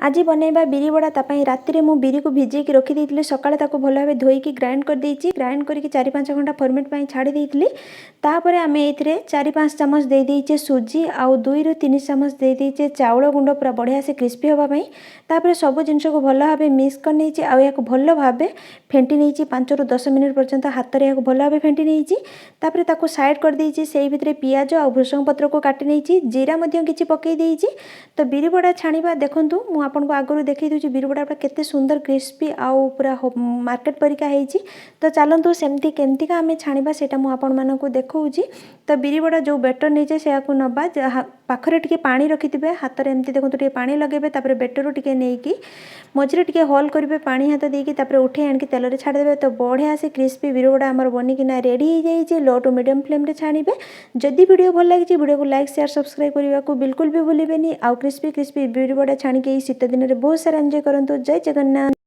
आज बनैबा बिरी बड़ा तापाई राति मु बिरी को भिजेकी रखी सकाଳେ ताको भल भाव धोईकी ग्राइंड कर देइछि। ग्राइंड करके 4-5 घंटा फर्मेट पाई छाड़ी देइथिली। तापर आमे एथिरे 4-5 चमच दे देइछे सुजी आउ 2-3 चमच दे देइछे चाउल गुंड पूरा बढ़िया से क्रिस्पी होबा पई। तापर सब जिनिस को भल भाव मिक्स कर नेइछि आउ याको भल भाव फेंटी नेइछि 5-10 मिनिट पर्यंत हाथ रे याको भल भाव फेंटी नेइछि। तापर ताको साइड कर देइछि। सेई भितरे पियाज आउ भृषंग पत्र को काटी नेइछि। जीरा मध्य किछि पकई देइछि। तो बिरी बड़ा छाणीबा देखंतु मु आपन को आगरु देखै दोछि बिरी बड़ा केते सुंदर क्रिस्पी आउ पूरा मार्केट परिका हेइछि। तो चलंतु सेमती केमतीका आमे छाणीबा सेटा मु आपन मानको देखौछि। तो बिरी बड़ा जो बेटर नेइछे से याको नबा पाखरे टिके पानी रखिथिबे हाथ रे एमती देखंतु टिके पानी लगेबे। तापर बेटर टिके नेइकी मझिरे टिके होल करिवे पानी हाथ देइकी तापर उठे आनकी तेल रे छाडी देबे। तो बढ़िया से क्रिस्पी बिरी बड़ा हमर बनिकिना रेडी हो जाइछे। लो टू मीडियम फ्लेम रे छाणीबे। जदि वीडियो भल लागिछि वीडियो को लाइक शेयर सब्सक्राइब करबा को बिल्कुल भी भूलिबेनी। आउ क्रिस्पी क्रिस्पी बिरी बड़ा छाणी के शीत दिन रे बहुत सारा एंजॉय करंतु। जय जगन्नाथ।